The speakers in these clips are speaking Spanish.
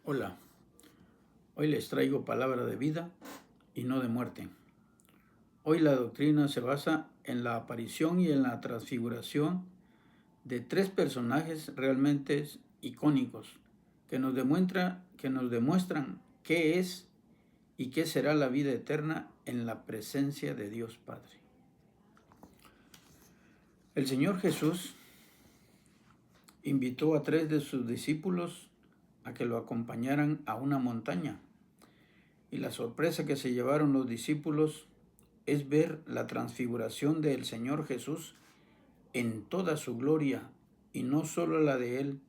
Hola, hoy les traigo palabra de vida y no de muerte. Hoy la doctrina se basa en la aparición y en la transfiguración de tres personajes realmente icónicos que nos demuestran qué es y qué será la vida eterna en la presencia de Dios Padre. El Señor Jesús invitó a tres de sus discípulos a que lo acompañaran a una montaña, y la sorpresa que se llevaron los discípulos es ver la transfiguración del Señor Jesús en toda su gloria, y no solo la de Él,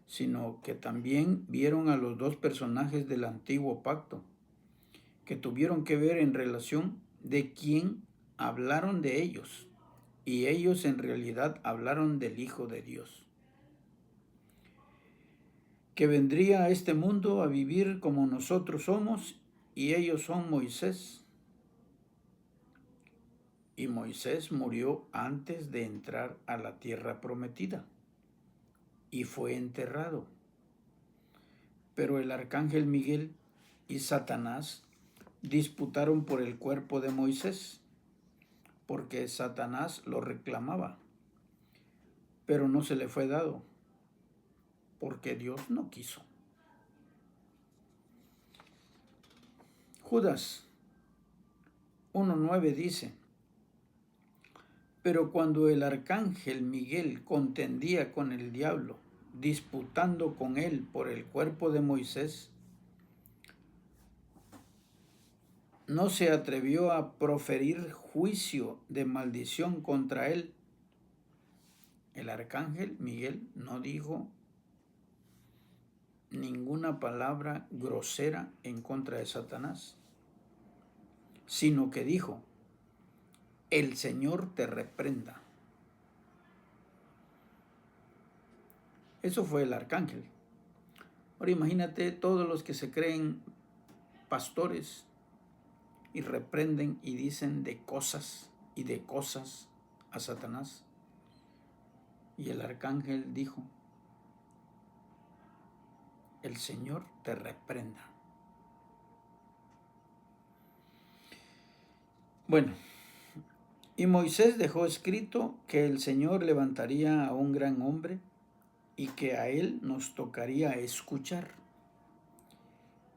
sino que también vieron a los dos personajes del antiguo pacto, que tuvieron que ver en relación de quién hablaron de ellos, y ellos en realidad hablaron del Hijo de Dios, que vendría a este mundo a vivir como nosotros somos, y ellos son Moisés. Y Moisés murió antes de entrar a la tierra prometida y fue enterrado. Pero el arcángel Miguel y Satanás disputaron por el cuerpo de Moisés, porque Satanás lo reclamaba, pero no se le fue dado, porque Dios no quiso. Judas 1:9 dice: pero cuando el arcángel Miguel contendía con el diablo, disputando con él por el cuerpo de Moisés, no se atrevió a proferir juicio de maldición contra él. El arcángel Miguel no dijo ninguna palabra grosera en contra de Satanás, sino que dijo: el Señor te reprenda. Eso fue el arcángel. Ahora imagínate todos los que se creen pastores y reprenden y dicen de cosas a Satanás. Y el arcángel dijo: el Señor te reprenda. Bueno, y Moisés dejó escrito que el Señor levantaría a un gran hombre y que a él nos tocaría escuchar.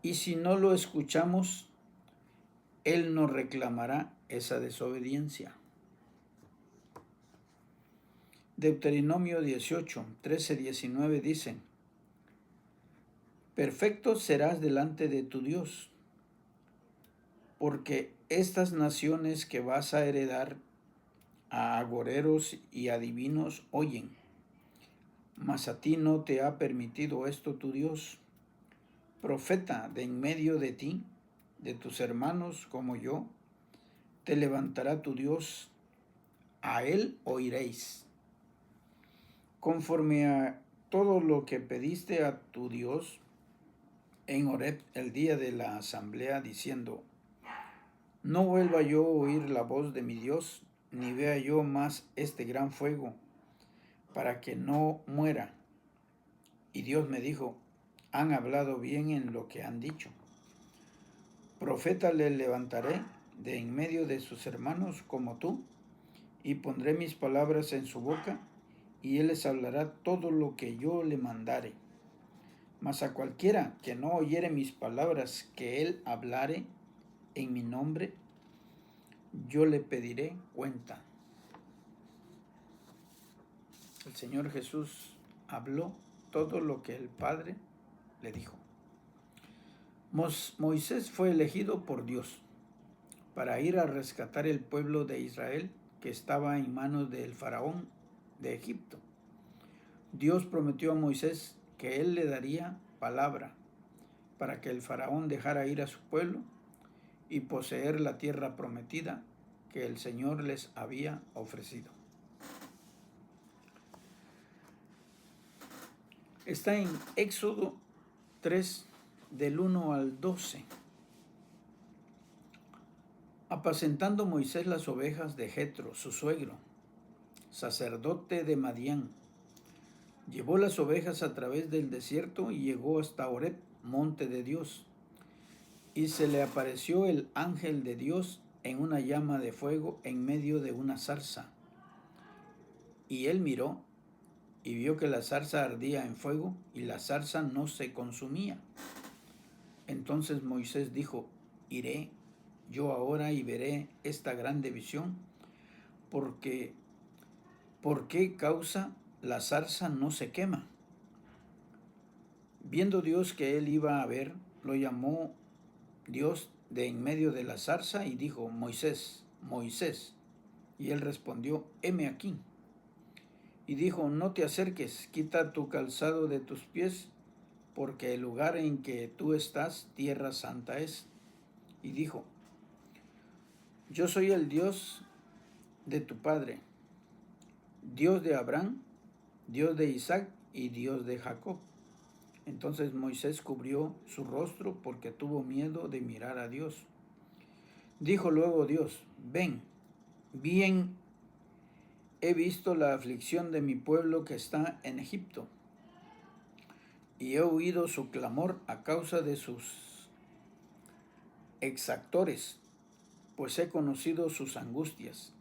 Y si no lo escuchamos, él nos reclamará esa desobediencia. Deuteronomio 18, 13, 19 dice: perfecto serás delante de tu Dios, porque estas naciones que vas a heredar a agoreros y adivinos oyen, mas a ti no te ha permitido esto tu Dios. Profeta de en medio de ti, de tus hermanos como yo, te levantará tu Dios, a él oiréis. Conforme a todo lo que pediste a tu Dios en Horeb el día de la asamblea, diciendo: no vuelva yo a oír la voz de mi Dios, ni vea yo más este gran fuego, para que no muera. Y Dios me dijo: han hablado bien en lo que han dicho. Profeta le levantaré de en medio de sus hermanos como tú, y pondré mis palabras en su boca, y él les hablará todo lo que yo le mandare. Mas a cualquiera que no oyere mis palabras que él hablare en mi nombre, yo le pediré cuenta. El Señor Jesús habló todo lo que el Padre le dijo. Moisés fue elegido por Dios para ir a rescatar el pueblo de Israel que estaba en manos del faraón de Egipto. Dios prometió a Moisés que él le daría palabra para que el faraón dejara ir a su pueblo y poseer la tierra prometida que el Señor les había ofrecido. Está en Éxodo 3, del 1 al 12. Apacentando Moisés las ovejas de Jetro, su suegro, sacerdote de Madián, Llevó las ovejas a través del desierto y llegó hasta Horeb, monte de Dios. Y se le apareció el ángel de Dios en una llama de fuego en medio de una zarza. Y él miró y vio que la zarza ardía en fuego y la zarza no se consumía. Entonces Moisés dijo: iré yo ahora y veré esta grande visión, porque ¿por qué causa la zarza no se quema? Viendo Dios que él iba a ver, lo llamó Dios de en medio de la zarza y dijo: Moisés, Moisés. Y él respondió: heme aquí. Y dijo: no te acerques, quita tu calzado de tus pies, porque el lugar en que tú estás, tierra santa es. Y dijo: yo soy el Dios de tu padre, Dios de Abraham, Dios de Isaac y Dios de Jacob. Entonces Moisés cubrió su rostro porque tuvo miedo de mirar a Dios. Dijo luego Dios: ven, bien he visto la aflicción de mi pueblo que está en Egipto, y he oído su clamor a causa de sus exactores, pues he conocido sus angustias.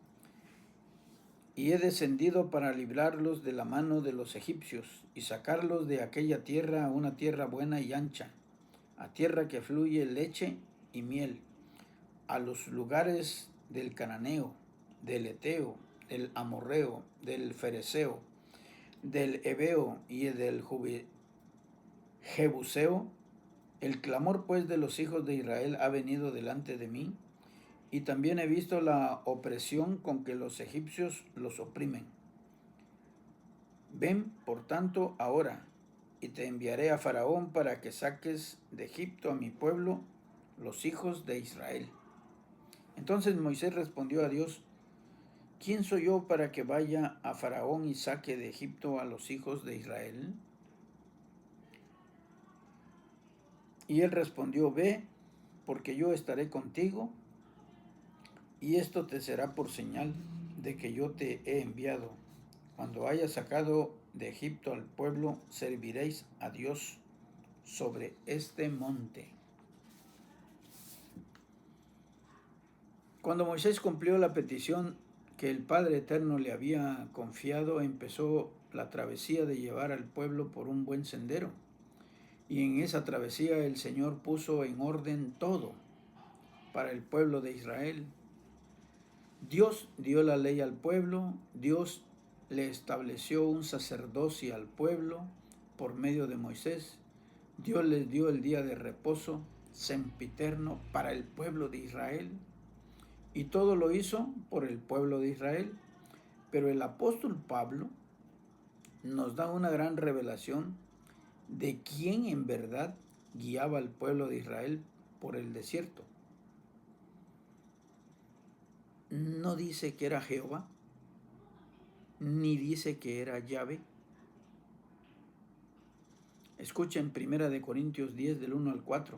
Y he descendido para librarlos de la mano de los egipcios y sacarlos de aquella tierra a una tierra buena y ancha, a tierra que fluye leche y miel, a los lugares del cananeo, del eteo, del amorreo, del fereceo, del heveo y del jebuseo. El clamor pues de los hijos de Israel ha venido delante de mí, y también he visto la opresión con que los egipcios los oprimen. Ven, por tanto, ahora, y te enviaré a Faraón para que saques de Egipto a mi pueblo, los hijos de Israel. Entonces Moisés respondió a Dios: ¿quién soy yo para que vaya a Faraón y saque de Egipto a los hijos de Israel? Y él respondió: ve, porque yo estaré contigo, y esto te será por señal de que yo te he enviado. Cuando hayas sacado de Egipto al pueblo, serviréis a Dios sobre este monte. Cuando Moisés cumplió la petición que el Padre Eterno le había confiado, empezó la travesía de llevar al pueblo por un buen sendero. Y en esa travesía el Señor puso en orden todo para el pueblo de Israel. Dios dio la ley al pueblo, Dios le estableció un sacerdocio al pueblo por medio de Moisés, Dios les dio el día de reposo sempiterno para el pueblo de Israel, y todo lo hizo por el pueblo de Israel. Pero el apóstol Pablo nos da una gran revelación de quién en verdad guiaba al pueblo de Israel por el desierto. No dice que era Jehová, ni dice que era Yahvé. Escuchen 1 Corintios 10 del 1 al 4.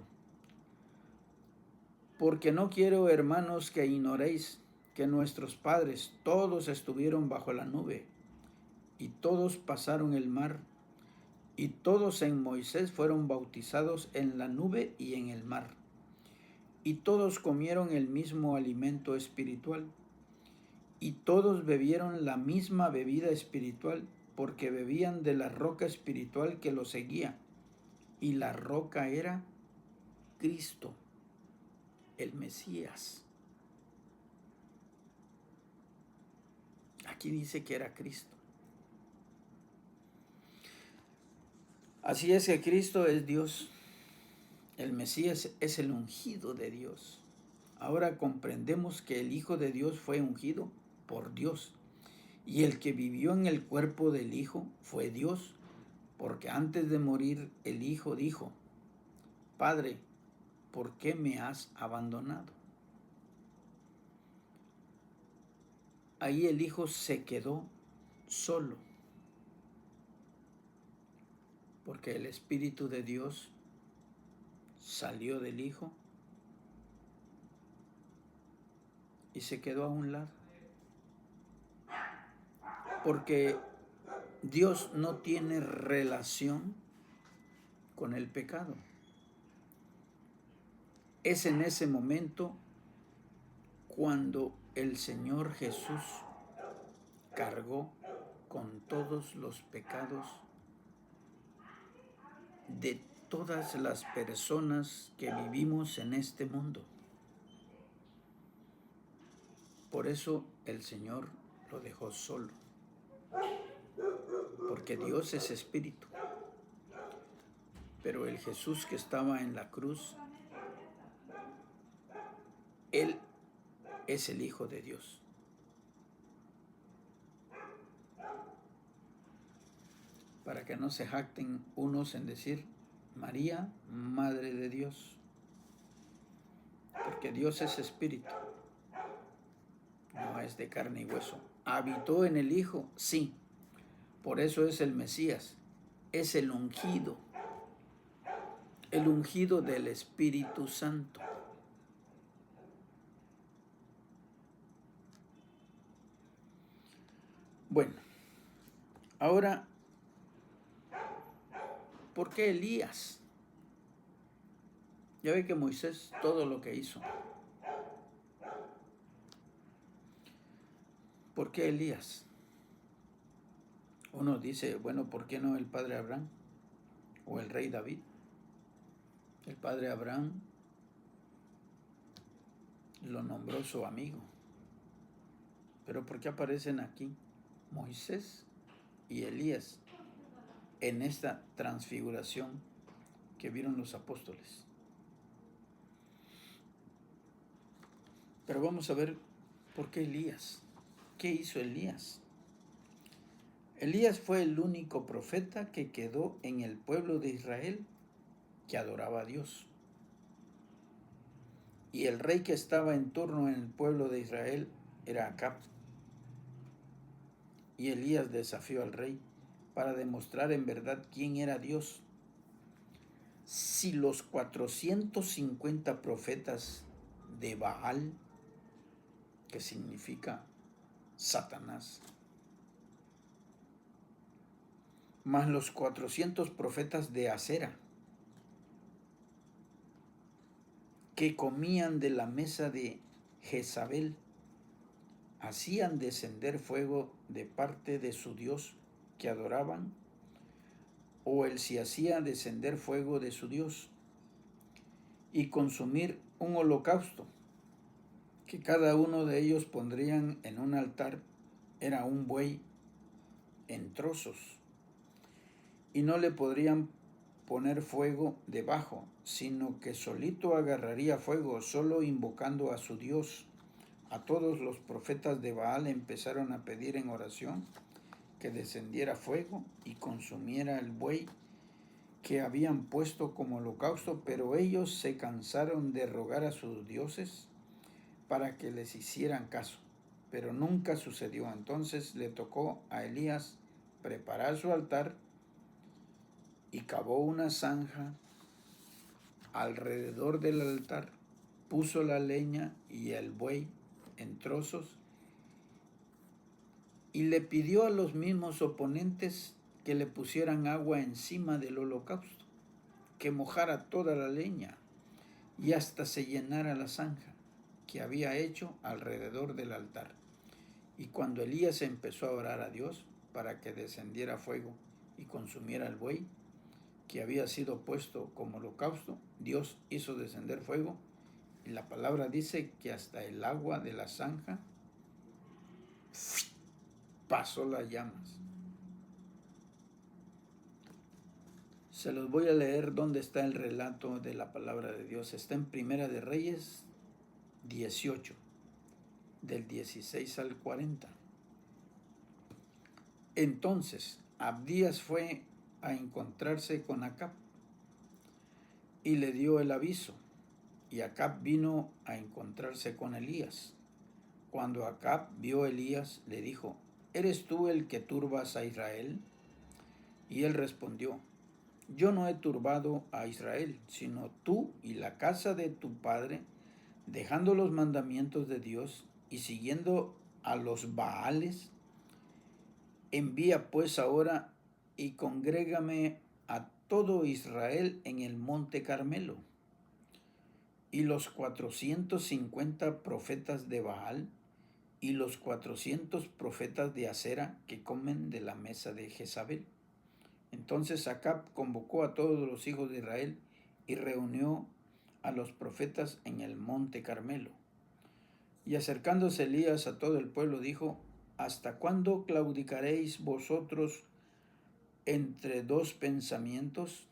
Porque no quiero, hermanos, que ignoréis que nuestros padres todos estuvieron bajo la nube, y todos pasaron el mar, y todos en Moisés fueron bautizados en la nube y en el mar, y todos comieron el mismo alimento espiritual, y todos bebieron la misma bebida espiritual, porque bebían de la roca espiritual que los seguía, y la roca era Cristo, el Mesías. Aquí dice que era Cristo. Así es que Cristo es Dios. El Mesías es el ungido de Dios. Ahora comprendemos que el Hijo de Dios fue ungido por Dios. Y el que vivió en el cuerpo del Hijo fue Dios, porque antes de morir el Hijo dijo: Padre, ¿por qué me has abandonado? Ahí el Hijo se quedó solo, porque el Espíritu de Dios salió del Hijo y se quedó a un lado. Porque Dios no tiene relación con el pecado. Es en ese momento cuando el Señor Jesús cargó con todos los pecados de todas las personas que vivimos en este mundo. Por eso el Señor lo dejó solo, porque Dios es espíritu. Pero el Jesús que estaba en la cruz, Él es el Hijo de Dios. Para que no se jacten unos en decir, María, Madre de Dios. Porque Dios es espíritu, no es de carne y hueso. ¿Habitó en el Hijo? Sí. Por eso es el Mesías, es el ungido del Espíritu Santo. Bueno, ahora, ¿por qué Elías? Ya ve que Moisés todo lo que hizo. ¿Por qué Elías? Uno dice, bueno, ¿por qué no el padre Abraham o el rey David? El padre Abraham lo nombró su amigo. Pero ¿por qué aparecen aquí Moisés y Elías en esta transfiguración que vieron los apóstoles? Pero vamos a ver por qué Elías. ¿Qué hizo Elías? Elías fue el único profeta que quedó en el pueblo de Israel que adoraba a Dios. Y el rey que estaba en turno en el pueblo de Israel era Acab. Y Elías desafió al rey para demostrar en verdad quién era Dios. Si los 450 profetas de Baal, que significa Satanás, más los 400 profetas de Acera, que comían de la mesa de Jezabel, hacían descender fuego de parte de su Dios que adoraban, o él si hacía descender fuego de su Dios, y consumir un holocausto, que cada uno de ellos pondrían en un altar, era un buey en trozos, y no le podrían poner fuego debajo, sino que solito agarraría fuego, solo invocando a su Dios. A todos los profetas de Baal empezaron a pedir en oración que descendiera fuego y consumiera el buey que habían puesto como holocausto, pero ellos se cansaron de rogar a sus dioses para que les hicieran caso. Pero nunca sucedió. Entonces le tocó a Elías preparar su altar y cavó una zanja alrededor del altar, puso la leña y el buey en trozos y le pidió a los mismos oponentes que le pusieran agua encima del holocausto, que mojara toda la leña y hasta se llenara la zanja que había hecho alrededor del altar. Y cuando Elías empezó a orar a Dios para que descendiera fuego y consumiera el buey que había sido puesto como holocausto, Dios hizo descender fuego, y la palabra dice que hasta el agua de la zanja pasó las llamas. Se los voy a leer donde está el relato de la palabra de Dios. Está en Primera de Reyes 18, del 16 al 40. Entonces Abdías fue a encontrarse con Acab y le dio el aviso, y Acab vino a encontrarse con Elías. Cuando Acab vio a Elías, le dijo, ¿eres tú el que turbas a Israel? Y él respondió, yo no he turbado a Israel, sino tú y la casa de tu padre, dejando los mandamientos de Dios y siguiendo a los Baales. Envía pues ahora y congrégame a todo Israel en el monte Carmelo. Y los 450 profetas de Baal y los 400 profetas de Acera que comen de la mesa de Jezabel. Entonces Acab convocó a todos los hijos de Israel y reunió a los profetas en el monte Carmelo. Y acercándose Elías a todo el pueblo dijo: ¿Hasta cuándo claudicaréis vosotros entre dos pensamientos?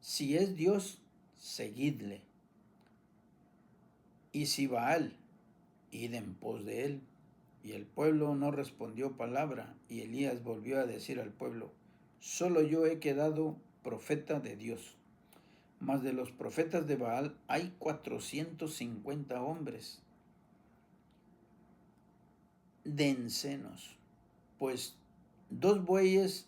Si es Dios, seguidle, y si Baal, id en pos de él. Y el pueblo no respondió palabra, y Elías volvió a decir al pueblo: solo yo he quedado profeta de Dios, mas de los profetas de Baal hay 450 hombres de encenos, pues dos bueyes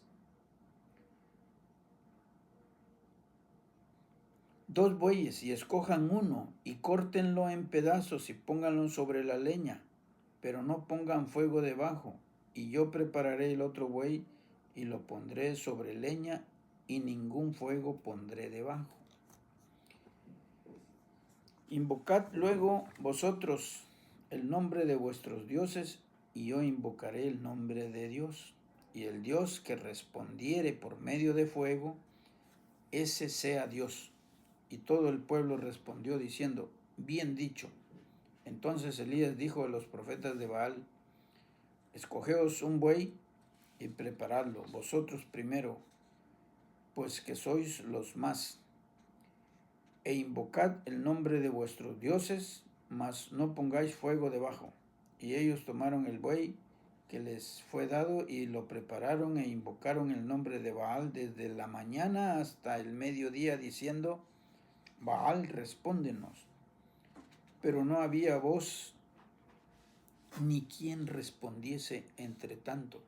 y escojan uno y córtenlo en pedazos y pónganlo sobre la leña, pero no pongan fuego debajo, y yo prepararé el otro buey y lo pondré sobre leña y ningún fuego pondré debajo. Invocad luego vosotros el nombre de vuestros dioses, y yo invocaré el nombre de Dios, y el Dios que respondiere por medio de fuego, ese sea Dios. Y todo el pueblo respondió diciendo: bien dicho. Entonces Elías dijo a los profetas de Baal: escogeos un buey y preparadlo vosotros primero, pues que sois los más, e invocad el nombre de vuestros dioses, mas no pongáis fuego debajo. Y ellos tomaron el buey que les fue dado y lo prepararon e invocaron el nombre de Baal desde la mañana hasta el mediodía, diciendo: Baal, respóndenos. Pero no había voz ni quien respondiese. Entre tanto,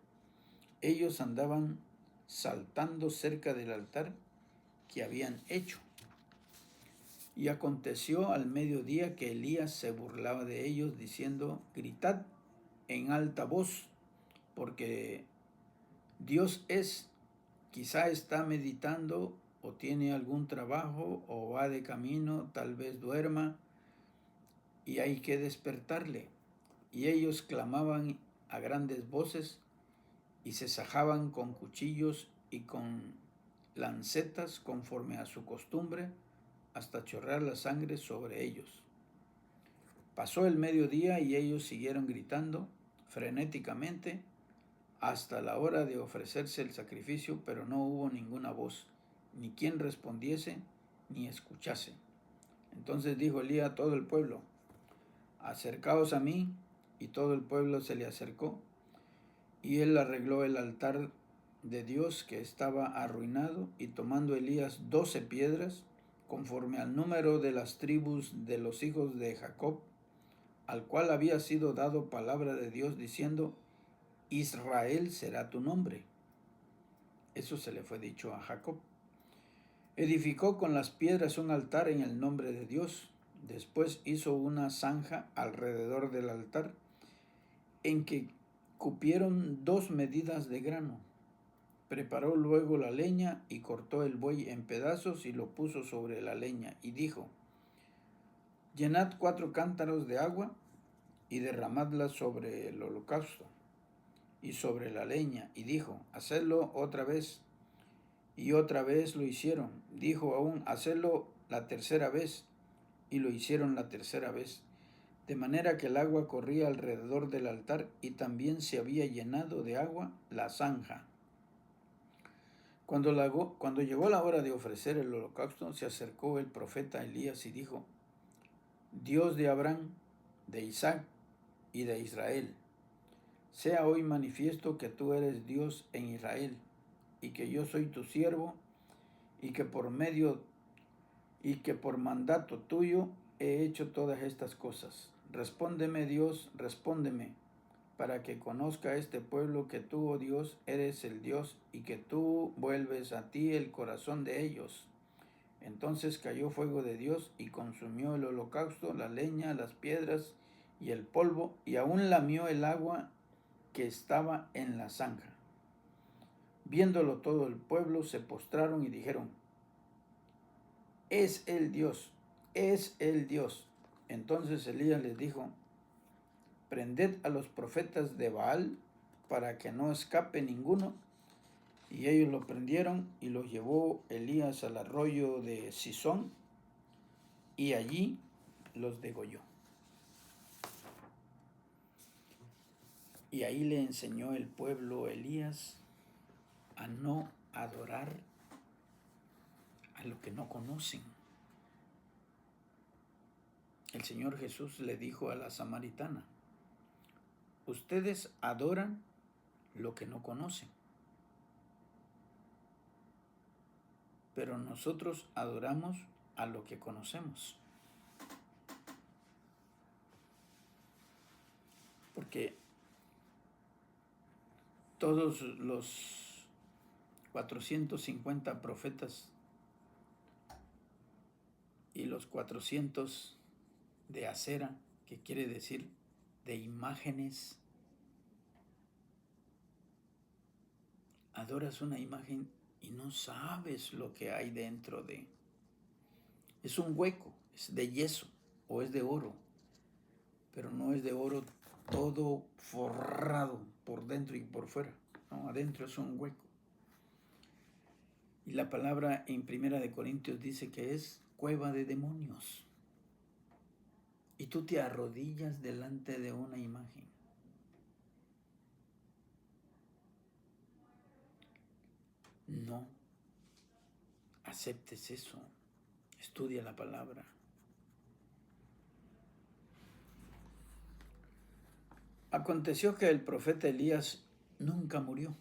ellos andaban saltando cerca del altar que habían hecho. Y aconteció al mediodía que Elías se burlaba de ellos, diciendo: gritad en alta voz, porque Dios quizá está meditando, o tiene algún trabajo, o va de camino, tal vez duerma, y hay que despertarle. Y ellos clamaban a grandes voces, y se sajaban con cuchillos y con lancetas conforme a su costumbre, hasta chorrear la sangre sobre ellos. Pasó el mediodía y ellos siguieron gritando frenéticamente hasta la hora de ofrecerse el sacrificio, pero no hubo ninguna voz, ni quien respondiese, ni escuchase. Entonces dijo Elías a todo el pueblo: acercaos a mí. Y todo el pueblo se le acercó, y él arregló el altar de Dios que estaba arruinado, y tomando Elías 12 piedras, conforme al número de las tribus de los hijos de Jacob, al cual había sido dado palabra de Dios diciendo: Israel será tu nombre. Eso se le fue dicho a Jacob. Edificó con las piedras un altar en el nombre de Dios. Después hizo una zanja alrededor del altar, en que cupieron 2 medidas de grano. Preparó luego la leña y cortó el buey en pedazos y lo puso sobre la leña, y dijo: llenad 4 cántaros de agua y derramadla sobre el holocausto y sobre la leña. Y dijo: hacedlo otra vez. Y otra vez lo hicieron. Dijo aún: hacedlo la tercera vez. Y lo hicieron la tercera vez. De manera que el agua corría alrededor del altar, y también se había llenado de agua la zanja. Cuando llegó la hora de ofrecer el holocausto, se acercó el profeta Elías y dijo: Dios de Abraham, de Isaac y de Israel, sea hoy manifiesto que tú eres Dios en Israel, y que yo soy tu siervo, y que por mandato tuyo he hecho todas estas cosas. Respóndeme, Dios, respóndeme, para que conozca este pueblo que tú, oh Dios, eres el Dios, y que tú vuelves a ti el corazón de ellos. Entonces cayó fuego de Dios y consumió el holocausto, la leña, las piedras y el polvo, y aún lamió el agua que estaba en la zanja. Viéndolo todo el pueblo, se postraron y dijeron: es el Dios, es el Dios. Entonces Elías les dijo: prended a los profetas de Baal para que no escape ninguno. Y ellos lo prendieron y los llevó Elías al arroyo de Cisón y allí los degolló. Y ahí le enseñó el pueblo Elías a no adorar a lo que no conocen. El Señor Jesús le dijo a la samaritana: ustedes adoran lo que no conocen, pero nosotros adoramos a lo que conocemos. Porque todos los 450 profetas y los 400 de acera, que quiere decir de imágenes, adoras una imagen y no sabes lo que hay dentro de. Es un hueco, es de yeso o es de oro, pero no es de oro todo forrado por dentro y por fuera. No, adentro es un hueco. Y la palabra en 1 Corintios dice que es cueva de demonios. Y tú te arrodillas delante de una imagen. No aceptes eso. Estudia la palabra. Aconteció que el profeta Elías nunca murió,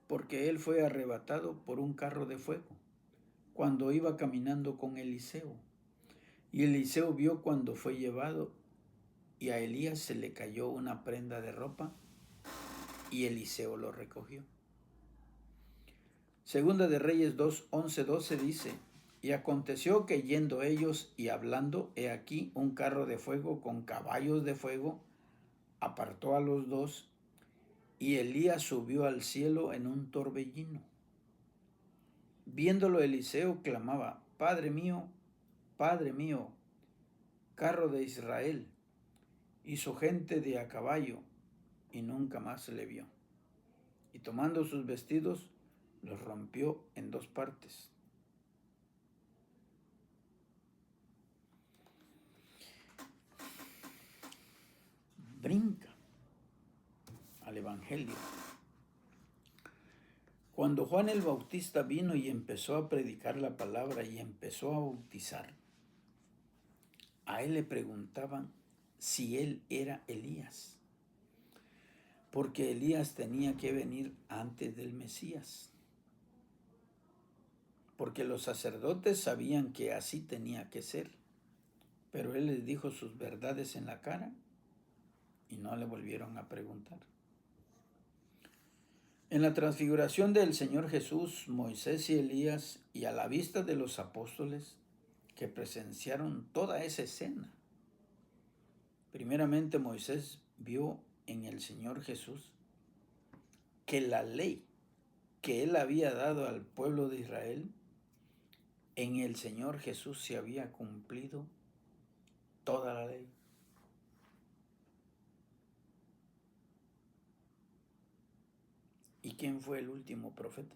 porque él fue arrebatado por un carro de fuego cuando iba caminando con Eliseo. Y Eliseo vio cuando fue llevado, y a Elías se le cayó una prenda de ropa, y Eliseo lo recogió. Segunda de Reyes 2:11-12 dice: y aconteció que yendo ellos y hablando, he aquí un carro de fuego con caballos de fuego apartó a los dos, y Elías subió al cielo en un torbellino. Viéndolo Eliseo clamaba: Padre mío, carro de Israel, y su gente de a caballo, y nunca más se le vio. Y tomando sus vestidos, los rompió en dos partes. Brinca al Evangelio. Cuando Juan el Bautista vino y empezó a predicar la palabra y empezó a bautizar, a él le preguntaban si él era Elías, porque Elías tenía que venir antes del Mesías, porque los sacerdotes sabían que así tenía que ser, pero él les dijo sus verdades en la cara y no le volvieron a preguntar. En la transfiguración del Señor Jesús, Moisés y Elías, y a la vista de los apóstoles que presenciaron toda esa escena, primeramente Moisés vio en el Señor Jesús que la ley que él había dado al pueblo de Israel, en el Señor Jesús se había cumplido toda la ley. ¿Y quién fue el último profeta?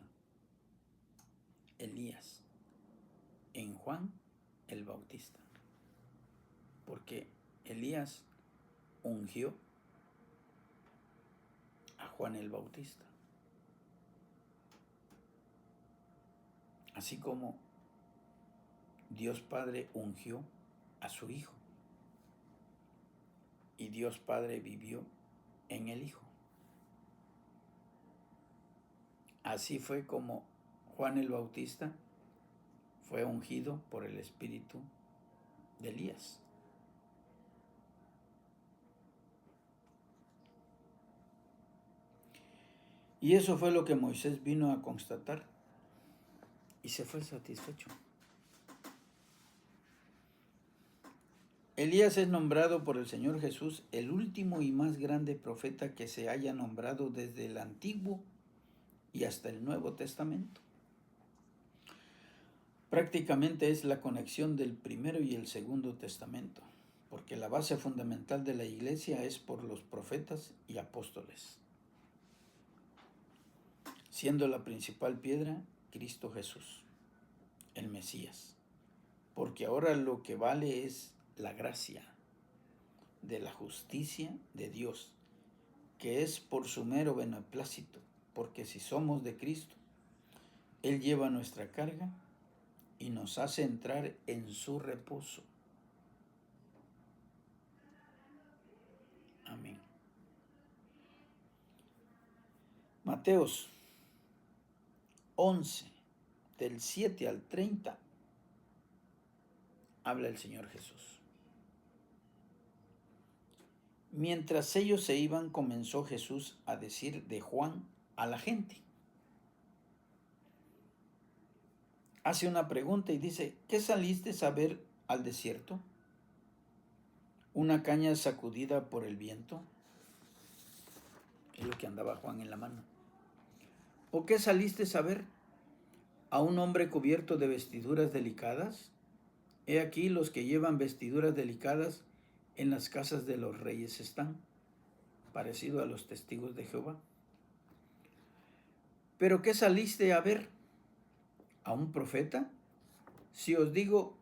Elías, en Juan el Bautista. Porque Elías ungió a Juan el Bautista. Así como Dios Padre ungió a su Hijo. Y Dios Padre vivió en el Hijo. Así fue como Juan el Bautista fue ungido por el Espíritu de Elías. Y eso fue lo que Moisés vino a constatar y se fue satisfecho. Elías es nombrado por el Señor Jesús el último y más grande profeta que se haya nombrado desde el Antiguo y hasta el Nuevo Testamento. Prácticamente es la conexión del primero y el segundo testamento, porque la base fundamental de la iglesia es por los profetas y apóstoles, siendo la principal piedra Cristo Jesús, el Mesías, porque ahora lo que vale es la gracia de la justicia de Dios, que es por su mero beneplácito, porque si somos de Cristo, Él lleva nuestra carga y nos hace entrar en su reposo. Amén. Mateos 11, del 7 al 30, habla el Señor Jesús. Mientras ellos se iban, comenzó Jesús a decir de Juan a la gente. Hace una pregunta y dice, ¿qué saliste a ver al desierto? ¿Una caña sacudida por el viento? Es lo que andaba Juan en la mano. ¿O qué saliste a ver? ¿A un hombre cubierto de vestiduras delicadas? He aquí los que llevan vestiduras delicadas en las casas de los reyes están, parecido a los testigos de Jehová. ¿Pero qué saliste a ver? ¿A un profeta? Si os digo,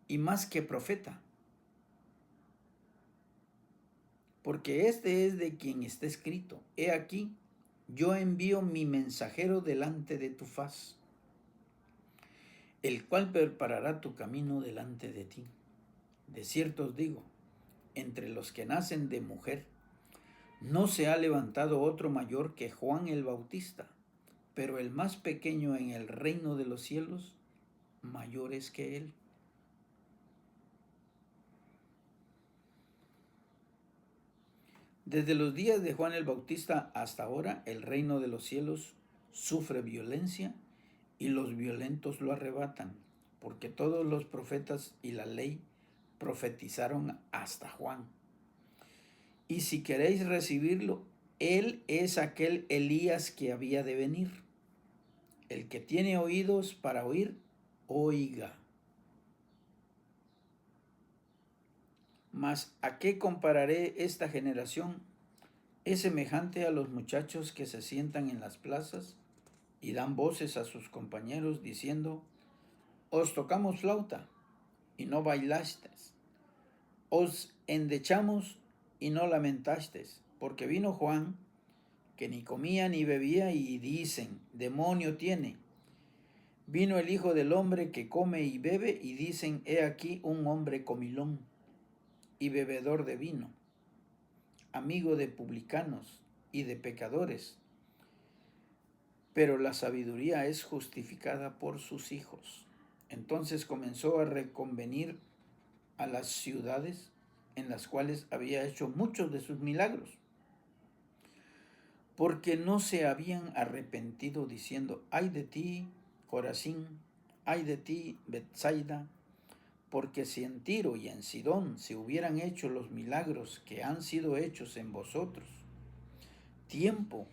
y más que profeta, porque este es de quien está escrito, he aquí, yo envío mi mensajero delante de tu faz, el cual preparará tu camino delante de ti. De cierto os digo, entre los que nacen de mujer, no se ha levantado otro mayor que Juan el Bautista, pero el más pequeño en el reino de los cielos, mayor es que él. Desde los días de Juan el Bautista hasta ahora, el reino de los cielos sufre violencia y los violentos lo arrebatan, porque todos los profetas y la ley profetizaron hasta Juan. Y si queréis recibirlo, él es aquel Elías que había de venir. El que tiene oídos para oír, oiga. Mas ¿a qué compararé esta generación? Es semejante a los muchachos que se sientan en las plazas y dan voces a sus compañeros diciendo, os tocamos flauta y no bailasteis, os endechamos y no lamentasteis, porque vino Juan, que ni comía ni bebía, y dicen, demonio tiene. Vino el Hijo del Hombre que come y bebe, y dicen, he aquí un hombre comilón y bebedor de vino, amigo de publicanos y de pecadores. Pero la sabiduría es justificada por sus hijos. Entonces comenzó a reconvenir a las ciudades en las cuales había hecho muchos de sus milagros, porque no se habían arrepentido, diciendo, ay de ti, Corazín, ay de ti, Betsaida, porque si en Tiro y en Sidón se hubieran hecho los milagros que han sido hechos en vosotros, tiempo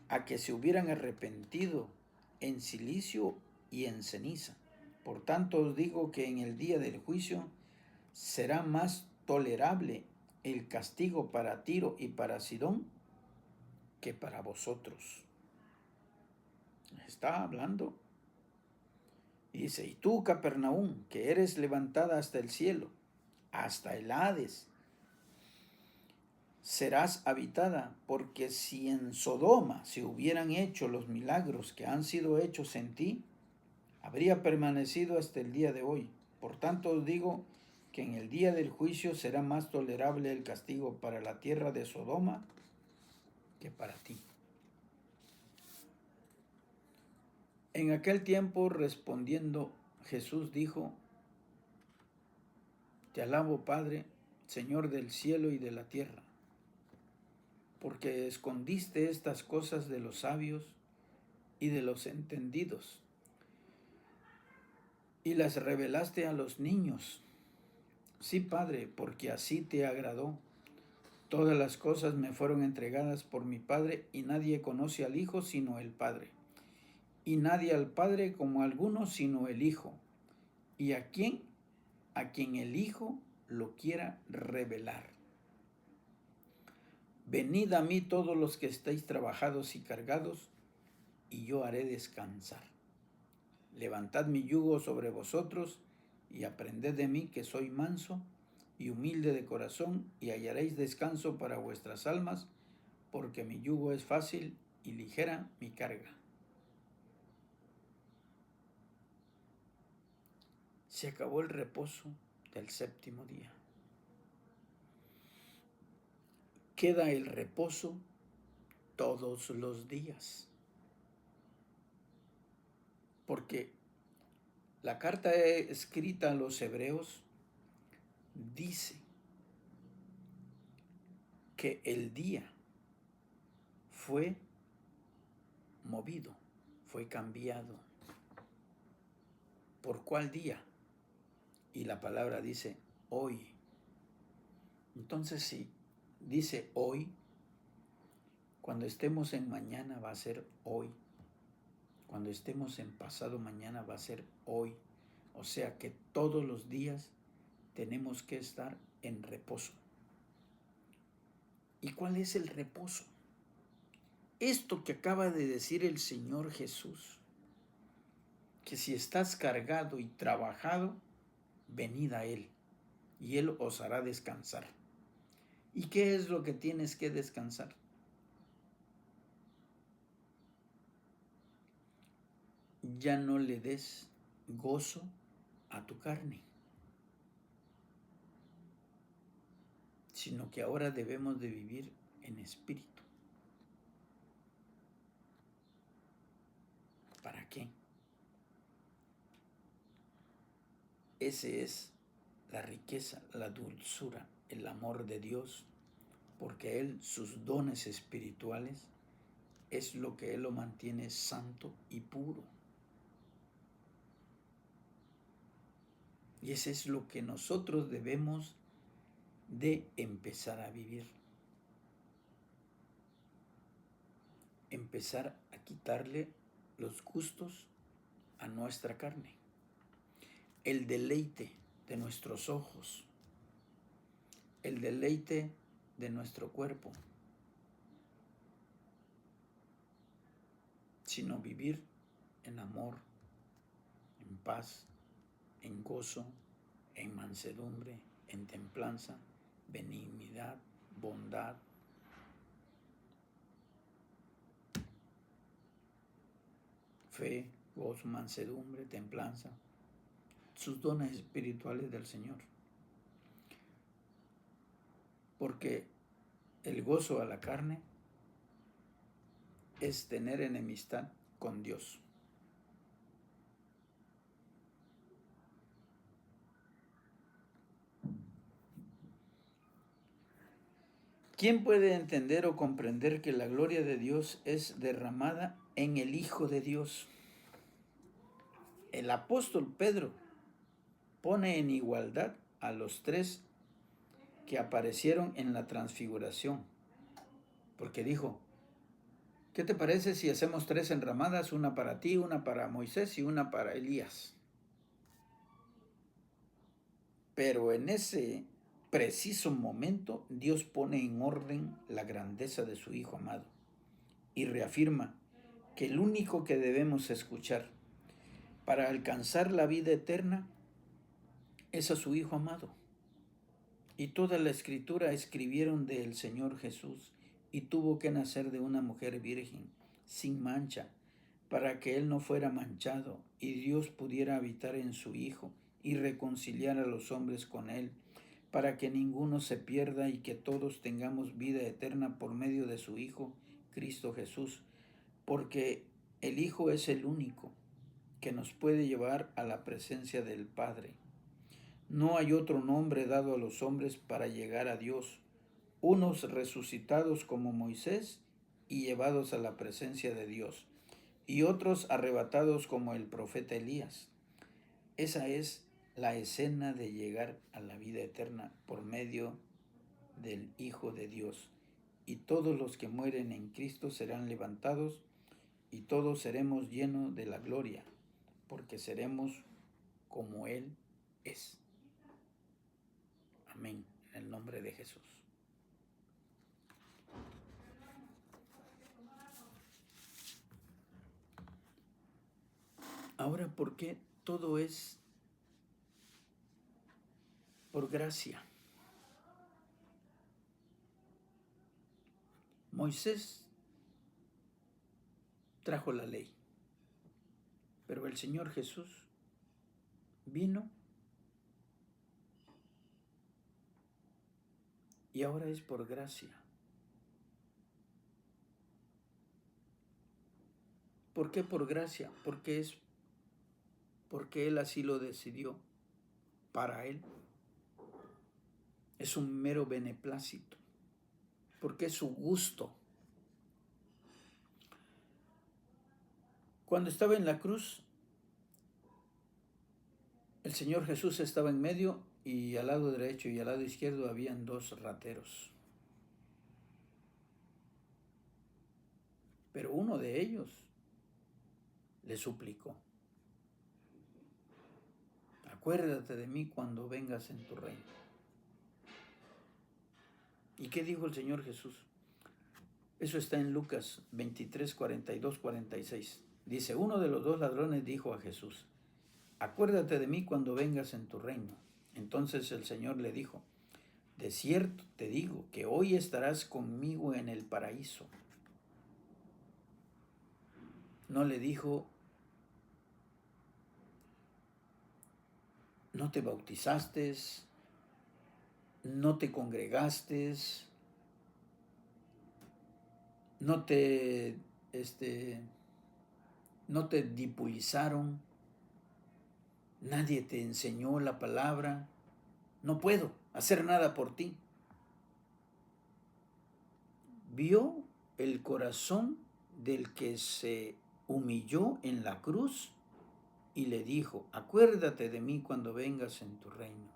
a que se hubieran arrepentido en silicio y en ceniza. Por tanto os digo que en el día del juicio será más tolerable el castigo para Tiro y para Sidón que para vosotros. Está hablando. Y dice, y tú, Capernaum, que eres levantada hasta el cielo, hasta el Hades, serás habitada, porque si en Sodoma se hubieran hecho los milagros que han sido hechos en ti, habría permanecido hasta el día de hoy. Por tanto os digo que en el día del juicio será más tolerable el castigo para la tierra de Sodoma que para ti. En aquel tiempo, respondiendo, Jesús dijo, te alabo, Padre, Señor del cielo y de la tierra, porque escondiste estas cosas de los sabios y de los entendidos, y las revelaste a los niños. Sí, Padre, porque así te agradó. Todas las cosas me fueron entregadas por mi Padre, y nadie conoce al Hijo sino el Padre. Y nadie al Padre como alguno sino el Hijo. ¿Y a quién? A quien el Hijo lo quiera revelar. Venid a mí todos los que estáis trabajados y cargados, y yo haré descansar. Levantad mi yugo sobre vosotros, y aprended de mí, que soy manso y humilde de corazón, y hallaréis descanso para vuestras almas, porque mi yugo es fácil y ligera mi carga. Se acabó el reposo del séptimo día. Queda el reposo todos los días. Porque la carta escrita a los hebreos dice que el día fue movido, fue cambiado. ¿Por cuál día? Y la palabra dice hoy. Entonces, si dice hoy, cuando estemos en mañana va a ser hoy. Cuando estemos en pasado mañana va a ser hoy. O sea que todos los días tenemos que estar en reposo. ¿Y cuál es el reposo? Esto que acaba de decir el Señor Jesús, que si estás cargado y trabajado, venid a Él, y Él os hará descansar. ¿Y qué es lo que tienes que descansar? Ya no le des gozo a tu carne, sino que ahora debemos de vivir en espíritu. ¿Para qué? Ese es la riqueza, la dulzura, el amor de Dios, porque Él, sus dones espirituales, es lo que Él lo mantiene santo y puro. Y ese es lo que nosotros debemos de empezar a vivir. Empezar a quitarle los gustos a nuestra carne, el deleite de nuestros ojos, el deleite de nuestro cuerpo, sino vivir en amor, en paz, en gozo, en mansedumbre, en templanza, benignidad, bondad. Fe, gozo, mansedumbre, templanza, sus dones espirituales del Señor. Porque el gozo a la carne es tener enemistad con Dios. ¿Quién puede entender o comprender que la gloria de Dios es derramada en el Hijo de Dios? El apóstol Pedro pone en igualdad a los tres que aparecieron en la transfiguración, porque dijo, ¿qué te parece si hacemos tres enramadas, una para ti, una para Moisés y una para Elías? Pero en ese preciso momento Dios pone en orden la grandeza de su Hijo amado y reafirma que el único que debemos escuchar para alcanzar la vida eterna es a su Hijo amado. Y toda la escritura escribieron del Señor Jesús, y tuvo que nacer de una mujer virgen, sin mancha, para que Él no fuera manchado, y Dios pudiera habitar en su Hijo, y reconciliar a los hombres con Él, para que ninguno se pierda y que todos tengamos vida eterna por medio de su Hijo, Cristo Jesús, porque el Hijo es el único que nos puede llevar a la presencia del Padre. No hay otro nombre dado a los hombres para llegar a Dios, unos resucitados como Moisés y llevados a la presencia de Dios, y otros arrebatados como el profeta Elías. Esa es la escena de llegar a la vida eterna por medio del Hijo de Dios. Y todos los que mueren en Cristo serán levantados y todos seremos llenos de la gloria, porque seremos como Él es. Amén. En el nombre de Jesús. Ahora, ¿por qué todo es por gracia? Moisés trajo la ley, pero el Señor Jesús vino y ahora es por gracia. ¿Por qué por gracia? Porque Él así lo decidió para Él. Es un mero beneplácito, porque es su gusto. Cuando estaba en la cruz, el Señor Jesús estaba en medio y al lado derecho y al lado izquierdo habían dos rateros. Pero uno de ellos le suplicó: acuérdate de mí cuando vengas en tu reino. ¿Y qué dijo el Señor Jesús? Eso está en Lucas 23, 42, 46. Dice: uno de los dos ladrones dijo a Jesús: acuérdate de mí cuando vengas en tu reino. Entonces el Señor le dijo: de cierto te digo que hoy estarás conmigo en el paraíso. No le dijo: no te bautizaste, no te congregaste, no te dipulizaron, nadie te enseñó la palabra, no puedo hacer nada por ti. Vio el corazón del que se humilló en la cruz y le dijo: acuérdate de mí cuando vengas en tu reino.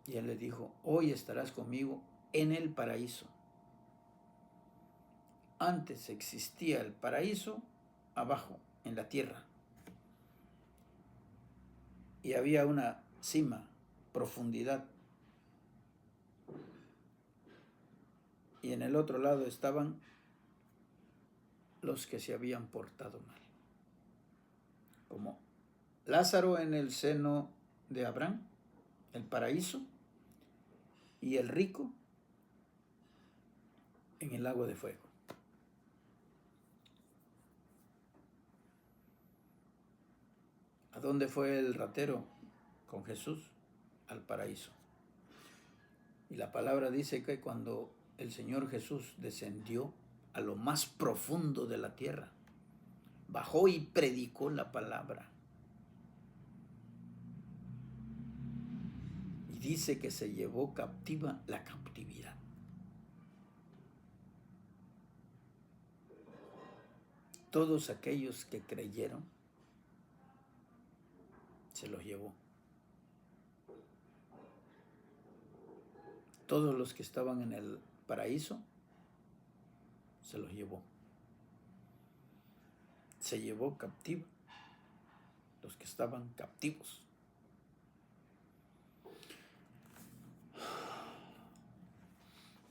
Y él le dijo: hoy estarás conmigo en el paraíso. Antes existía el paraíso abajo, en la tierra. Y había una cima, profundidad. Y en el otro lado estaban los que se habían portado mal. Como Lázaro en el seno de Abraham, el paraíso, y el rico en el lago de fuego. ¿A dónde fue el ratero con Jesús? Al paraíso. Y la palabra dice que cuando el Señor Jesús descendió a lo más profundo de la tierra, bajó y predicó la palabra. Y dice que se llevó captiva la cautividad. Todos aquellos que creyeron, se los llevó. Todos los que estaban en el paraíso, se los llevó. Se llevó captivo los que estaban captivos.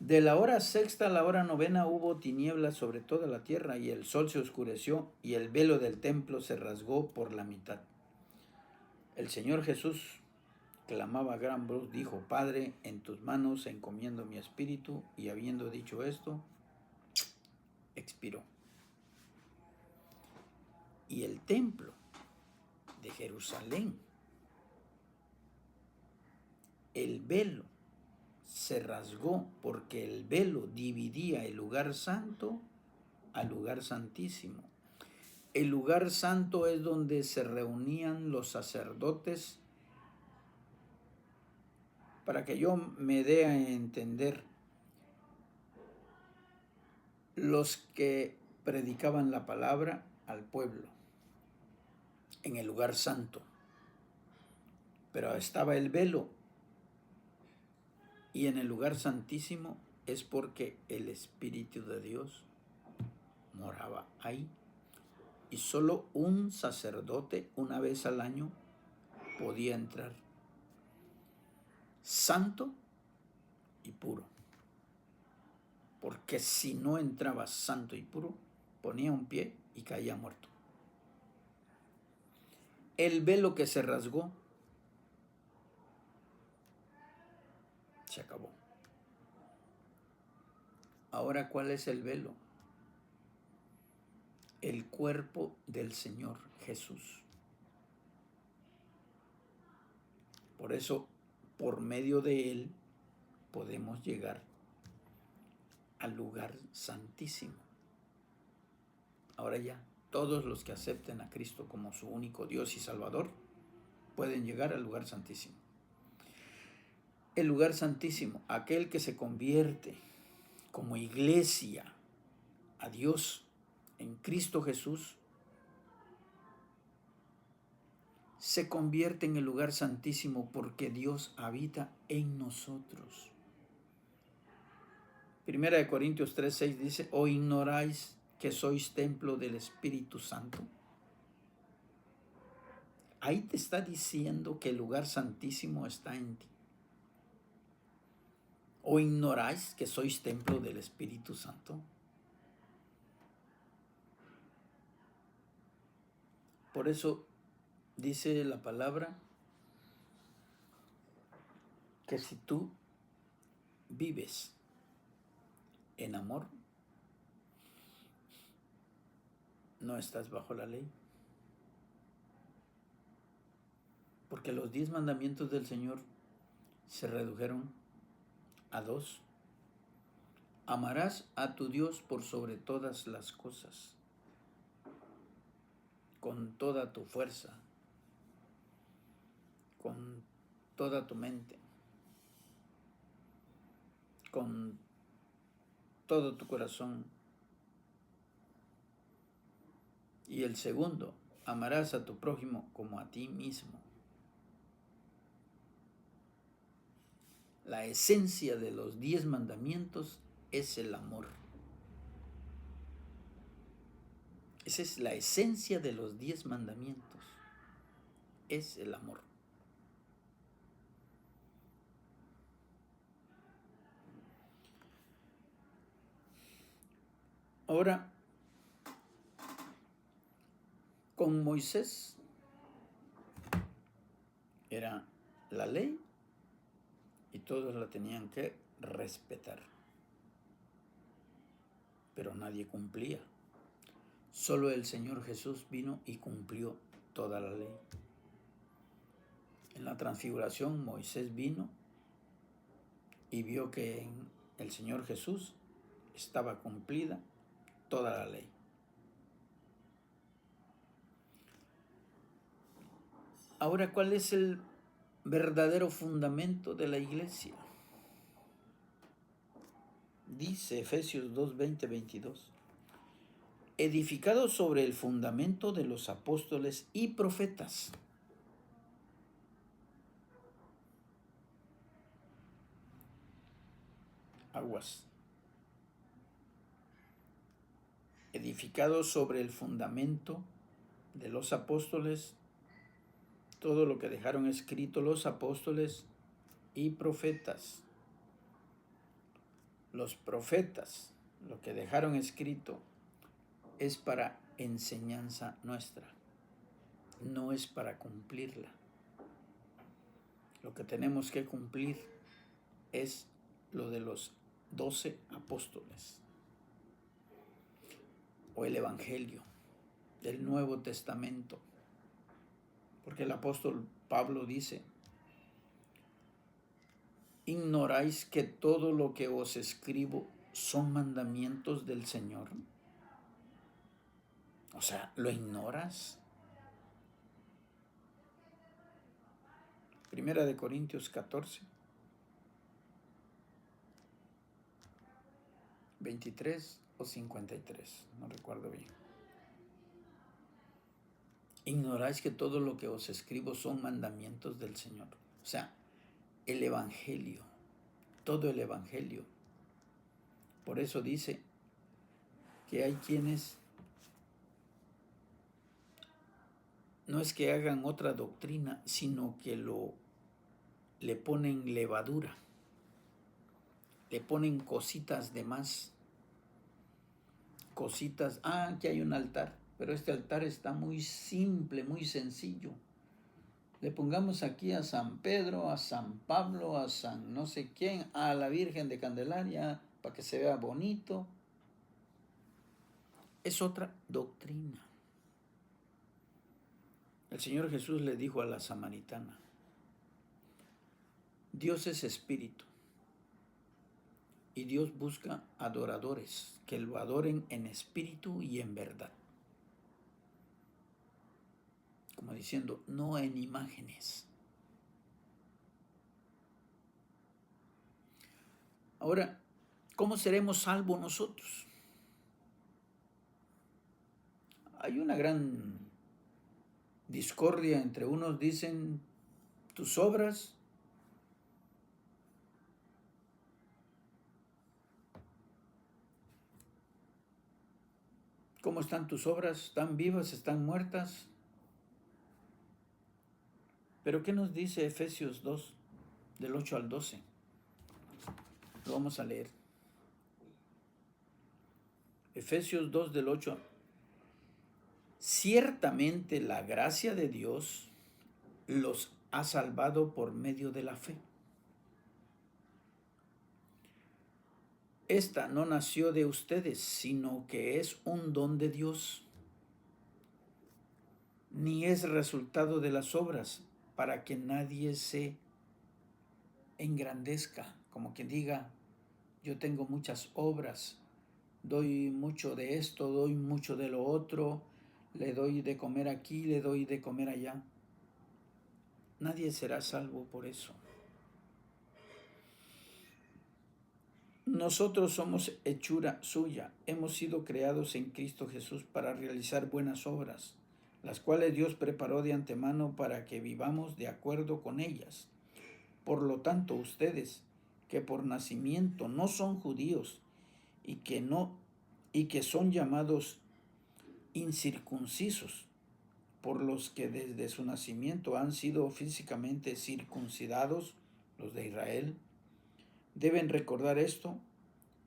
De la hora sexta a la hora novena hubo tinieblas sobre toda la tierra, y el sol se oscureció, y el velo del templo se rasgó por la mitad. El Señor Jesús clamaba a gran voz, dijo: Padre, en tus manos encomiendo mi espíritu. Y habiendo dicho esto, expiró. Y el templo de Jerusalén, el velo se rasgó, porque el velo dividía el lugar santo al lugar santísimo. El lugar santo es donde se reunían los sacerdotes. Para que yo me dé a entender, los que predicaban la palabra al pueblo. en el lugar santo, pero estaba el velo, y en el lugar santísimo es porque el Espíritu de Dios moraba ahí. Y solo un sacerdote una vez al año podía entrar, santo y puro. Porque si no entraba santo y puro, ponía un pie y caía muerto. El velo que se rasgó, se acabó. Ahora, ¿cuál es el velo? El cuerpo del Señor Jesús. Por eso, por medio de Él, podemos llegar al lugar santísimo. Ahora ya, todos los que acepten a Cristo como su único Dios y Salvador, pueden llegar al lugar santísimo. El lugar santísimo, aquel que se convierte como iglesia a Dios en Cristo Jesús, se convierte en el lugar santísimo porque Dios habita en nosotros. Primera de Corintios 3:6 dice, ¿o ignoráis que sois templo del Espíritu Santo? Ahí te está diciendo que el lugar santísimo está en ti. ¿O ignoráis que sois templo del Espíritu Santo? Por eso dice la palabra que si tú vives en amor, no estás bajo la ley. Porque los 10 mandamientos del Señor se redujeron a 2. Amarás a tu Dios por sobre todas las cosas, con toda tu fuerza, con toda tu mente, con todo tu corazón. Y el segundo, amarás a tu prójimo como a ti mismo. La esencia de los 10 mandamientos es el amor. Esa es la esencia de los 10 mandamientos. Es el amor. Ahora, con Moisés era la ley y todos la tenían que respetar. Pero nadie cumplía. Solo el Señor Jesús vino y cumplió toda la ley. En la transfiguración Moisés vino y vio que en el Señor Jesús estaba cumplida toda la ley. Ahora, ¿cuál es el verdadero fundamento de la iglesia? Dice Efesios 2, 20, 22. Edificado sobre el fundamento de los apóstoles y profetas. Aguas. Edificado sobre el fundamento de los apóstoles, todo lo que dejaron escrito los apóstoles y profetas. Los profetas, lo que dejaron escrito, es para enseñanza nuestra, no es para cumplirla. Lo que tenemos que cumplir es lo de los 12 apóstoles o el Evangelio del Nuevo Testamento. Porque el apóstol Pablo dice, ¿ignoráis que todo lo que os escribo son mandamientos del Señor? O sea, ¿lo ignoras? Primera de Corintios 14, 23 o 53, no recuerdo bien. ignoráis que todo lo que os escribo son mandamientos del Señor. O sea, el Evangelio, todo el Evangelio. Por eso dice que hay quienes no es que hagan otra doctrina, sino que le ponen levadura, le ponen cositas de más, cositas. Aquí hay un altar, pero este altar está muy simple, muy sencillo. Le pongamos aquí a San Pedro, a San Pablo, a San no sé quién, a la Virgen de Candelaria, para que se vea bonito. Es otra doctrina. El Señor Jesús le dijo a la samaritana, Dios es espíritu y Dios busca adoradores que lo adoren en espíritu y en verdad. Como diciendo, no en imágenes. Ahora, ¿cómo seremos salvos nosotros? Hay una gran discordia entre unos dicen tus obras ¿cómo están tus obras? ¿Están vivas? ¿Están muertas? Pero ¿qué nos dice Efesios 2 del 8 al 12? Lo vamos a leer. Efesios 2 del 8. Ciertamente la gracia de Dios los ha salvado por medio de la fe. Esta no nació de ustedes, sino que es un don de Dios, ni es resultado de las obras, para que nadie se engrandezca, como quien diga, yo tengo muchas obras, doy mucho de esto, doy mucho de lo otro, le doy de comer aquí, le doy de comer allá. Nadie será salvo por eso. Nosotros somos hechura suya, hemos sido creados en Cristo Jesús para realizar buenas obras, las cuales Dios preparó de antemano para que vivamos de acuerdo con ellas. Por lo tanto, ustedes, que por nacimiento no son judíos y que son llamados incircuncisos, por los que desde su nacimiento han sido físicamente circuncidados, los de Israel, deben recordar esto.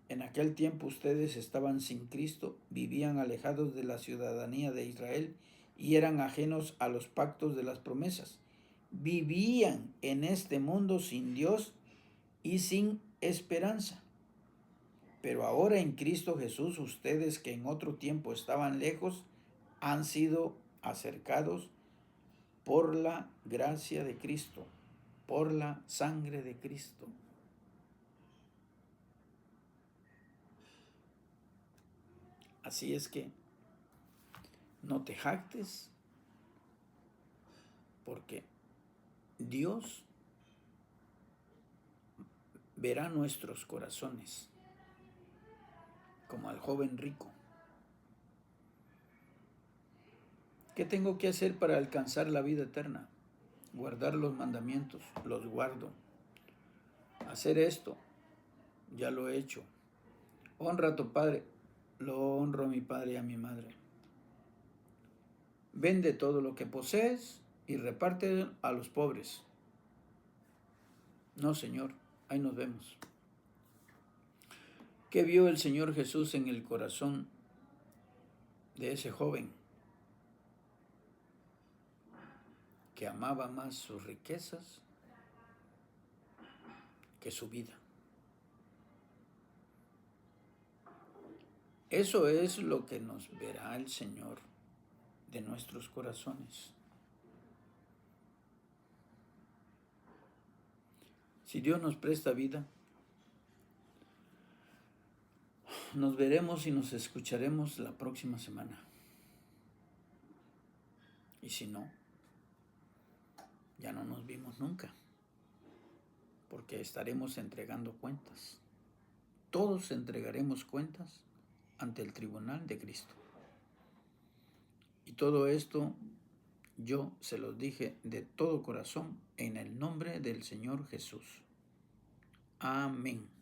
En aquel tiempo ustedes estaban sin Cristo, vivían alejados de la ciudadanía de Israel y eran ajenos a los pactos de las promesas. Vivían en este mundo sin Dios y sin esperanza. Pero ahora en Cristo Jesús, ustedes que en otro tiempo estaban lejos, han sido acercados por la gracia de Cristo, por la sangre de Cristo. Así es que no te jactes, porque Dios verá nuestros corazones, como al joven rico. ¿Qué tengo que hacer para alcanzar la vida eterna? Guardar los mandamientos, los guardo. Hacer esto, ya lo he hecho. Honra a tu padre, lo honro a mi padre y a mi madre. Vende todo lo que posees y reparte a los pobres. No, Señor, ahí nos vemos. ¿Qué vio el Señor Jesús en el corazón de ese joven que amaba más sus riquezas que su vida? Eso es lo que nos verá el Señor de nuestros corazones. Si Dios nos presta vida, nos veremos y nos escucharemos la próxima semana. Y si no, ya no nos vimos nunca, porque estaremos entregando cuentas. Todos entregaremos cuentas ante el tribunal de Cristo. Y todo esto Yo se los dije de todo corazón en el nombre del Señor Jesús. Amén.